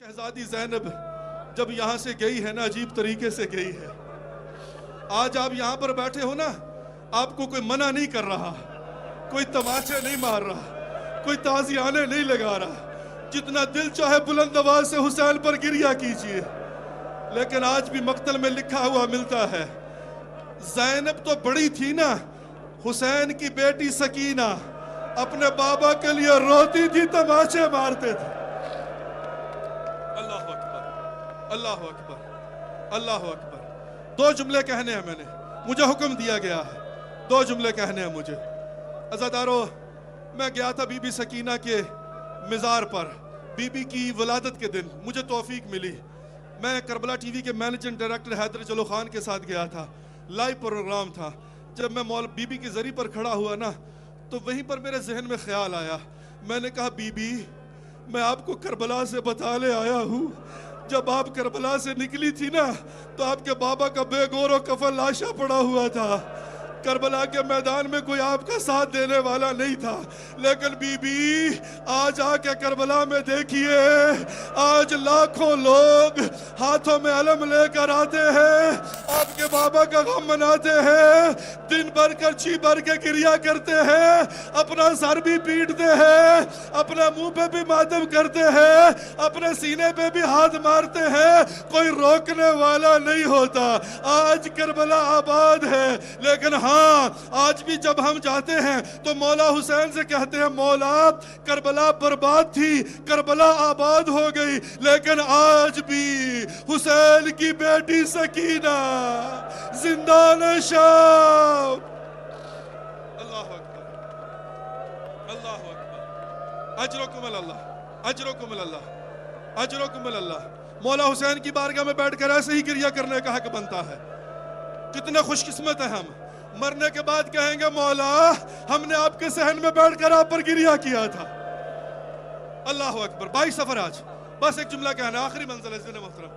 शहजादी ज़ैनब जब यहाँ से गई है ना, अजीब तरीके से गई है। आज आप यहाँ पर बैठे हो ना, आपको कोई मना नहीं कर रहा, कोई तमाचे नहीं मार रहा, कोई ताजियाने नहीं लगा रहा। जितना दिल चाहे बुलंद आवाज से हुसैन पर गिरिया कीजिए। लेकिन आज भी मक्तल में लिखा हुआ मिलता है, ज़ैनब तो बड़ी थी ना, हुसैन की बेटी सकीना अपने बाबा के लिए रोती थी, तमाचे मारते थे। अल्लाह अकबर, अल्लाह अकबर, अल्लाह अकबर। दो जुमले कहने हैं मैंने, मुझे हुक्म दिया गया है, दो जुमले कहने हैं मुझे। अज़ादारो, मैं गया था बीबी सकीना के मिज़ार पर, बीबी की वलादत के दिन मुझे तौफीक मिली। मैं करबला टीवी के मैनेजिंग डायरेक्टर हैदर जलो खान के साथ गया था, लाइव प्रोग्राम था। जब मैं मौल बीबी की जरी पर खड़ा हुआ ना, तो वहीं पर मेरे जहन में ख्याल आया। मैंने कहा, बीबी मैं आपको करबला से बताने आया हूँ, जब आप करबला से निकली थी ना, तो आपके बाबा का बेगौर कफन लाशा पड़ा हुआ था। करबला के मैदान में कोई आपका साथ देने वाला नहीं था। लेकिन बीबी आज आके करबला में देखिए, आज लाखों लोग हाथों में अलम लेकर आते हैं, आपके बाबा का गम मनाते हैं, दिन भर करची भर के क्रिया करते हैं, अपना सर भी पीटते हैं, अपना मुंह पे भी मातम करते हैं, अपने सीने पे भी हाथ मारते हैं, कोई रोकने वाला नहीं होता। आज करबला आबाद है। लेकिन आज भी जब हम जाते हैं तो मौला हुसैन से कहते हैं, मौला करबला बर्बाद थी, करबला आबाद हो गई, लेकिन आज भी हुसैन की बेटी सकीना जिंदा शाम। अल्लाह अकबर, अल्लाह अकबर। अजरुकुम अल्लाह, अजरुकुम अल्लाह, अजरुकुम अल्लाह। मौला हुसैन की बारगाह में बैठकर ऐसे ही क्रिया करने का हक बनता है। कितने खुशकिस्मत है हम, मरने के बाद कहेंगे, मौला हमने आपके सहन में बैठकर आप पर गिरिया किया था। अल्लाह अकबर। 22 सफर आज, बस एक जुमला कहना, आखिरी मंजिल है मोहतरम,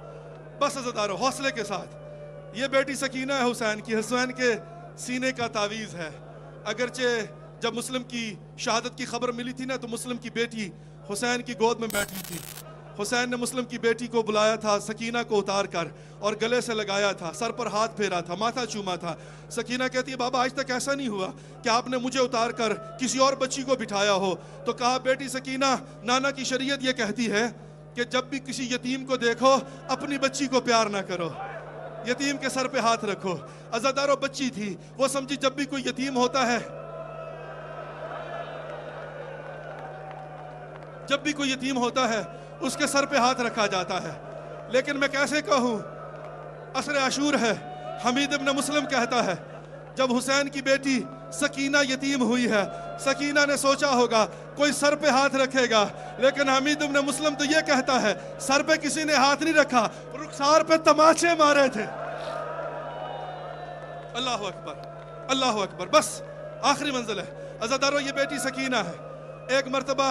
बस अज़दारो हौसले के साथ। ये बेटी सकीना है हुसैन की, हुसैन के सीने का तावीज़ है। अगरचे जब मुस्लिम की शहादत की खबर मिली थी ना, तो मुस्लिम की बेटी हुसैन की गोद में बैठी थी। हुसैन ने मुस्लिम की बेटी को बुलाया था, सकीना को उतार कर और गले से लगाया था, सर पर हाथ फेरा था, माथा चूमा था। सकीना कहती है, बाबा आज तक ऐसा नहीं हुआ कि आपने मुझे उतार कर किसी और बच्ची को बिठाया हो। तो कहा, बेटी सकीना, नाना की शरीयत ये कहती है कि जब भी किसी यतीम को देखो अपनी बच्ची को प्यार ना करो, यतीम के सर पे हाथ रखो। अज़ादारो बच्ची थी, वो समझी जब भी कोई यतीम होता है, जब भी कोई यतीम होता है उसके सर पे हाथ रखा जाता है। लेकिन मैं कैसे कहूं, असर आशूर है, हमीद इब्न मुस्लिम कहता है, जब हुसैन की बेटी सकीना यतीम हुई है, सकीना ने सोचा होगा कोई सर पे हाथ रखेगा, लेकिन हमीद इब्न मुस्लिम तो ये कहता है, सर पे किसी ने हाथ नहीं रखा, रुखसार पे तमाचे मारे थे। अल्लाह अकबर, अल्लाह अकबर। बस आखिरी मंजिल है अज़ादारो, ये बेटी सकीना है। एक मरतबा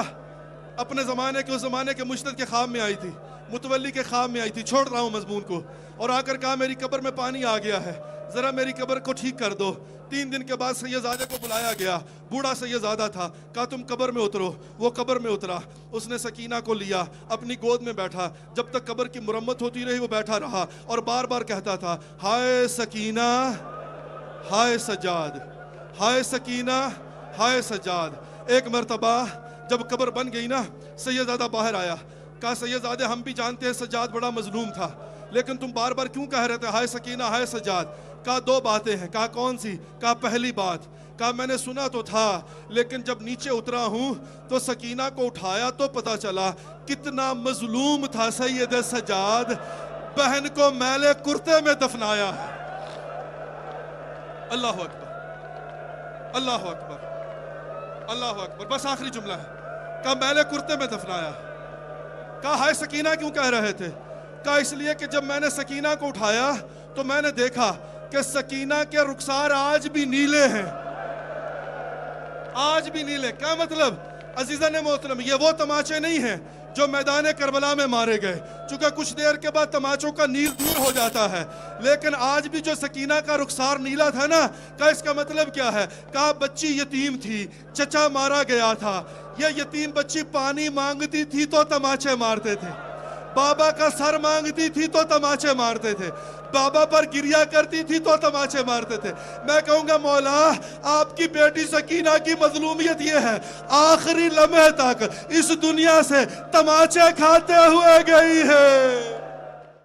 अपने ज़माने के, उस ज़माने के मुश्तद के ख्वाब में आई थी, मुतवल्ली के ख्वाब में आई थी, छोड़ रहा हूँ मजमून को, और आकर कहा, मेरी कब्र में पानी आ गया है, ज़रा मेरी कब्र को ठीक कर दो। 3 दिन के बाद सैयदजादे को बुलाया गया, बूढ़ा सैयदजादा था, कहा तुम कब्र में उतरो। वो कब्र में उतरा, उसने सकीना को लिया, अपनी गोद में बैठा, जब तक कब्र की मुरम्मत होती रही वो बैठा रहा, और बार बार कहता था, हाय सकीना, हाय सजाद, हाय सकीना, हाय सजाद। एक मरतबा जब कब्र बन गई ना, सैयदजादा बाहर आया, कहा, सैयदजादे हम भी जानते हैं सजाद बड़ा मजलूम था, लेकिन तुम बार बार क्यों कह रहे थे हाय सकीना, हाय सजाद? कहा, 2 बातें हैं। कहा, कौन सी? कहा, पहली बात, कहा मैंने सुना तो था, लेकिन जब नीचे उतरा हूं तो सकीना को उठाया तो पता चला कितना मजलूम था सैयद सजाद, बहन को मैले कुर्ते में दफनाया है। अल्लाह अकबर, अल्लाह अकबर, अल्लाह अकबर। बस आखिरी जुमला है, कहा मैले कुर्ते में दफनाया। कहा, हाय सकीना क्यों कह रहे थे? कहा, इसलिए कि जब मैंने सकीना को उठाया तो मैंने देखा कि सकीना के रुखसार आज भी नीले हैं, आज भी नीले। क्या मतलब? अजीजा ने मोहतरम, ये वो तमाचे नहीं हैं जो मैदान करबला में मारे गए, चूंकि कुछ देर के बाद तमाचों का नील दूर हो जाता है, लेकिन आज भी जो सकीना का रुखसार नीला था ना, का इसका मतलब क्या है? कहा, बच्ची यतीम थी, चचा मारा गया था, यह यतीम बच्ची पानी मांगती थी तो तमाचे मारते थे, बाबा का सर मांगती थी तो तमाचे मारते थे, बाबा पर गिरिया करती थी तो तमाचे मारते थे। मैं कहूंगा मौला आपकी बेटी सकीना की मजलूमियत ये है, आखिरी लम्हे तक इस दुनिया से तमाचे खाते हुए गई है।